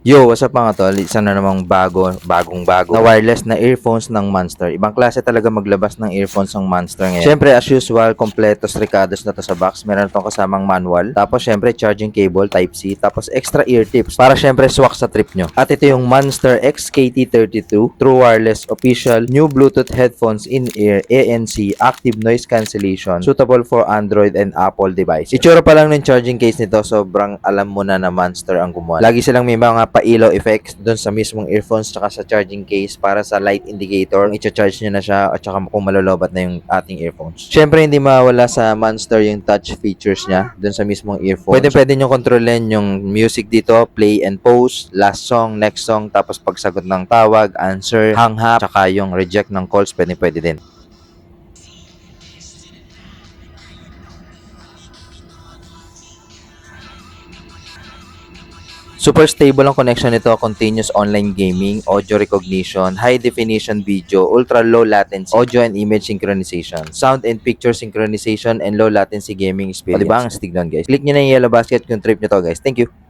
Yo, what's up mga tol? Isa na namang bagong-bago na wireless na earphones ng Monster. Ibang klase talaga maglabas ng earphones ng Monster ngayon. Syempre, as usual, kompletos ricados na to sa box. Meron itong kasamang manual. Tapos, syempre, charging cable, Type-C. Tapos, extra ear tips para syempre swak sa trip nyo. At ito yung Monster XKT32 True Wireless Official New Bluetooth Headphones In-Ear ANC Active Noise Cancellation suitable for Android and Apple devices. Itsura pa lang ng charging case nito, sobrang alam mo na Monster ang gumawa. Lagi silang may mga pa-ilaw effects doon sa mismong earphones tsaka sa charging case para sa light indicator kung i-charge nyo na siya at tsaka kung malolobat na yung ating earphones. Syempre hindi mawala sa Monster yung touch features niya doon sa mismong earphones. Pwede nyo kontrolin yung music dito, play and pause, last song, next song, tapos pagsagot ng tawag, answer, hang up, tsaka yung reject ng calls, pwede din. Super stable ang connection nito, continuous online gaming, audio recognition, high definition video, ultra low latency, audio and image synchronization, sound and picture synchronization, and low latency gaming experience. O diba ang astig doon guys? Click nyo na yung yellow basket kung trip nyo to guys. Thank you!